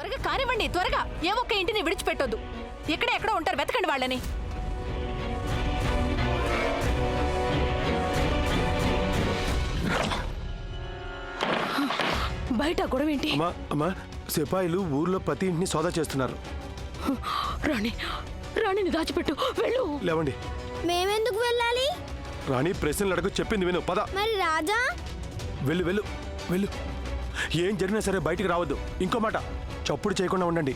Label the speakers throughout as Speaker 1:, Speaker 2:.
Speaker 1: త్వరగా కానివ్వండి, త్వరగా. ఏ ఒక్క ఇంటిని విడిచిపెట్టొద్దు. ఎక్కడో ఉంటారు, వెతకండి వాళ్ళని. బయట గొడవేంటి?
Speaker 2: అమ్మా, సిపాయిలు ఊర్లో ప్రతి ఇంటిని సోదా చేస్తున్నారు.
Speaker 1: రాణిని దాచిపెట్టు, వెళ్ళు.
Speaker 2: లేవండి.
Speaker 3: మేమెందుకు వెళ్ళాలి?
Speaker 2: రాణి ప్రశ్నలు అడుగు, చెప్పింది విను, పద.
Speaker 3: మరి రాజా?
Speaker 2: వెళ్ళు వెళ్ళు వెళ్ళు. ఏం జరిగినా సరే బయటికి రావద్దు. ఇంకో మాట, చప్పుడు చేయకుండా ఉండండి.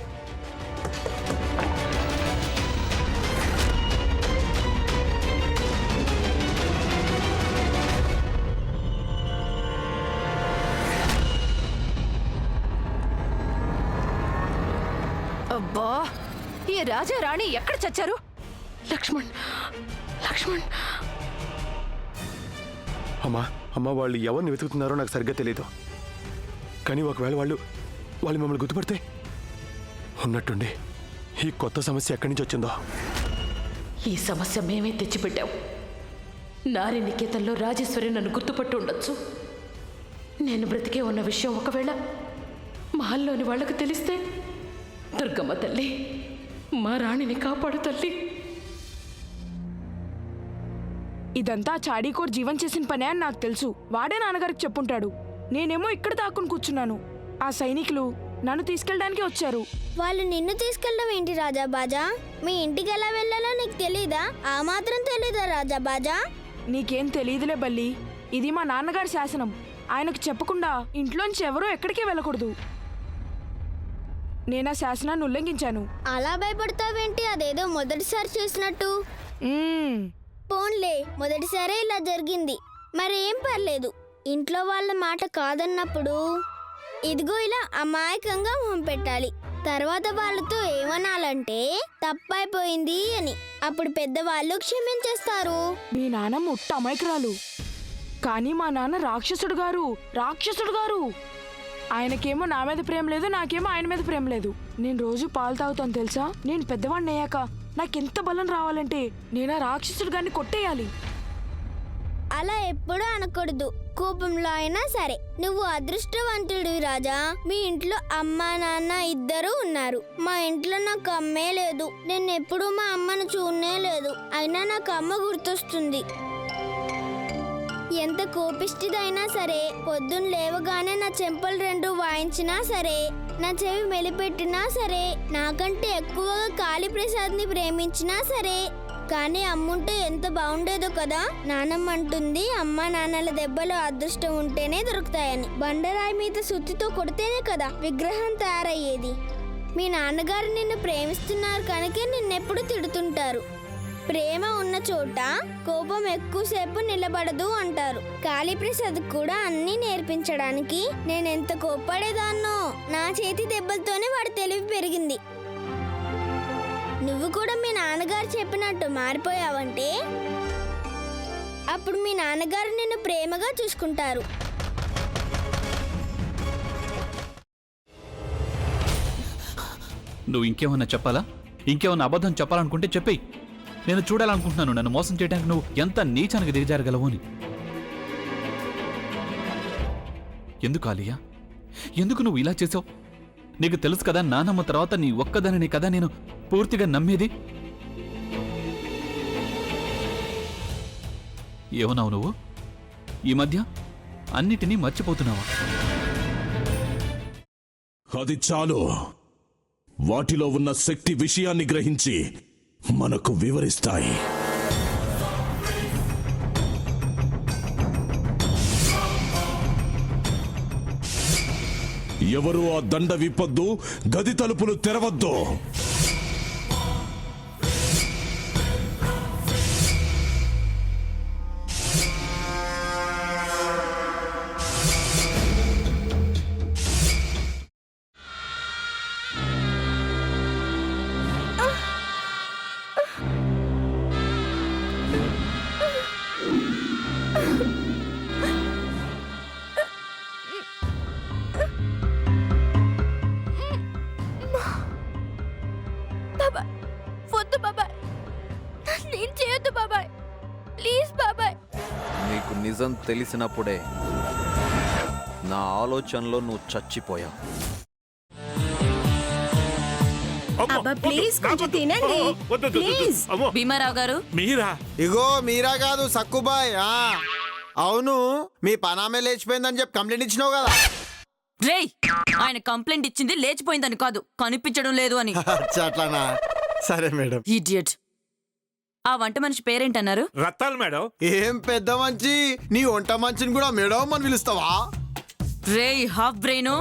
Speaker 1: అబ్బా, ఈ రాజా రాణి ఎక్కడ చచ్చారు? లక్ష్మణ్.
Speaker 2: అమ్మా, వాళ్ళు ఎవరిని వెతుకుతున్నారో నాకు సరిగ్గా తెలియదు. కానీ ఒకవేళ వాళ్ళు మిమ్మల్ని గుర్తుపడితే, ఉన్నట్టుండి ఈ కొత్త సమస్య ఎక్కడి నుంచి వచ్చిందో.
Speaker 1: ఈ సమస్య మేమే తెచ్చిపెట్టాం. నారీ నికేతన్లో రాజేశ్వరి నన్ను గుర్తుపట్టి ఉండొచ్చు. నేను బ్రతికే ఉన్న విషయం ఒకవేళ మహల్లోని వాళ్లకు తెలిస్తే, దుర్గమ్మ తల్లి, మా రాణిని కాపాడు తల్లి.
Speaker 4: ఇదంతా చాడీకోర్ జీవన్ చేసిన పనే అని నాకు తెలుసు. వాడే నాన్నగారికి చెప్పుంటాడు. నేనేమో ఇక్కడ దాక్కుని కూర్చున్నాను. ఆ సైనికులు నన్ను తీసుకెళ్ళడానికి వచ్చారు.
Speaker 3: వాళ్ళు నిన్ను తీసుకెళ్ళడం ఏంటి రాజా బాజా? మీ ఇంటికి ఎలా వెళ్ళాలో నీకు తెలీదా? ఆ మాత్రం తెలీదా రాజా బాజా?
Speaker 4: నీకేం తెలీదులే బల్లి. ఇది మా నాన్నగారి శాసనం. ఆయనకు చెప్పకుండా ఇంట్లోంచి ఎవరూ ఎక్కడికి వెళ్ళకూడదు. నేను ఆ శాసనాన్ని ఉల్లంఘించాను.
Speaker 3: అలా భయపడతావేంటి? అదేదో మొదటిసారి చేసినట్టు. పోన్లే, మొదటిసారే ఇలా జరిగింది. మరేం పర్లేదు. ఇంట్లో వాళ్ళ మాట కాదన్నప్పుడు ఇదిగో ఇలా అమాయకంగా మొహం పెట్టాలి. తర్వాత వాళ్ళతో ఏమనాలంటే తప్పైపోయింది అని. అప్పుడు పెద్దవాళ్ళు క్షమించేస్తారు.
Speaker 4: మీ నాన్న ముట్ట అమాయకురాలు. కానీ మా నాన్న రాక్షసుడు గారు. ఆయనకేమో నా మీద ప్రేమ లేదు, నాకేమో ఆయన మీద ప్రేమ లేదు. నేను రోజు పాలు తాగుతాను తెలుసా? నేను పెద్దవాడిని అయ్యాక నాకెంత బలం రావాలంటే నేను ఆ రాక్షసుడు గారిని కొట్టేయాలి.
Speaker 3: అలా ఎప్పుడూ అనకూడదు. కోపంలో అయినా సరే. నువ్వు అదృష్టవంతుడివి రాజా. మీ ఇంట్లో అమ్మా నాన్న ఇద్దరు ఉన్నారు. మా ఇంట్లో నాకు అమ్మే లేదు. నేను ఎప్పుడూ మా అమ్మను చూడనే లేదు. అయినా నాకు అమ్మ గుర్తొస్తుంది. ఎంత కోపిష్టిదైనా సరే, పొద్దున్న లేవగానే నా చెంపలు రెండు వాయించినా సరే, నా చెవి మెలిపెట్టినా సరే, నాకంటే ఎక్కువగా కాళీప్రసాద్ని ప్రేమించినా సరే, కానీ అమ్ముంటే ఎంత బాగుండేదో కదా. నానమ్మ అంటుంది, అమ్మ నాన్నల దెబ్బలు అదృష్టం ఉంటేనే దొరుకుతాయని. బండరాయి మీద సుత్తితో కొడితేనే కదా విగ్రహం తయారయ్యేది. మీ నాన్నగారు నిన్ను ప్రేమిస్తున్నారు కనుకే నిన్నెప్పుడు తిడుతుంటారు. ప్రేమ ఉన్న చోట కోపం ఎక్కువసేపు నిలబడదు అంటారు. కాళీప్రసాద్ కూడా అన్నీ నేర్పించడానికి నేనెంత కోప్పడేదాన్నో. నా చేతి దెబ్బలతోనే వాడి తెలివి పెరిగింది. నువ్వు కూడా మీ నాన్నగారు చెప్పినట్టు మారిపోయావంటే అప్పుడు మీ నాన్నగారు నిన్ను ప్రేమగా చూసుకుంటారు.
Speaker 5: నువ్వు ఇంకేమన్నా చెప్పాలా? ఇంకేమన్నా అబద్ధం చెప్పాలనుకుంటే చెప్పేయి. నేను చూడాలనుకుంటున్నాను నన్ను మోసం చేయడానికి నువ్వు ఎంత నీచానికి దిగజారగలవు అని. ఎందుకు ఆలియా, ఎందుకు నువ్వు ఇలా చేసావు? నీకు తెలుసు కదా, నానమ్మ తర్వాత నీ ఒక్కదానిని కదా నేను పూర్తిగా నమ్మేది. ఏమన్నావు నువ్వు? ఈ మధ్య అన్నిటినీ మర్చిపోతున్నావా?
Speaker 6: అది చాలు. వాటిలో ఉన్న శక్తి విషయాన్ని గ్రహించి మనకు వివరిస్తాయి. ఎవరు ఆ దండ విప్పొద్దు, గది తలుపులు తెరవద్దు.
Speaker 7: నీకు నిజం తెలిసినప్పుడే నా ఆలోచనలో నువ్వు చచ్చిపోయావు.
Speaker 8: అబ్బా ప్లీజ్ కొంచెం తినండి ప్లీజ్.
Speaker 9: భీమారావు గారు
Speaker 6: మీరా?
Speaker 10: ఇగో మీరా కాదు సక్కుబాయ్. అవును, మీ పనామే లేచిపోయిందని చెప్పి కంప్లైంట్ ఇచ్చినావు కదా.
Speaker 9: రేయ్, ఆయన కంప్లైంట్ ఇచ్చింది లేచిపోయిందని కాదు, కనిపించడం లేదు అని.
Speaker 10: అచ్చా, అట్లానా? సరే మేడం.
Speaker 9: ఇడియట్. ఆ వంట మనిషి పేరేంటన్నారు?
Speaker 6: రత్తాలు మేడం.
Speaker 10: ఏం పెద్ద మంచి, నీ వంట మంచిని కూడా మేడం అని పిలుస్తావా?
Speaker 9: రేయ్ హాఫ్ బ్రెయిన్,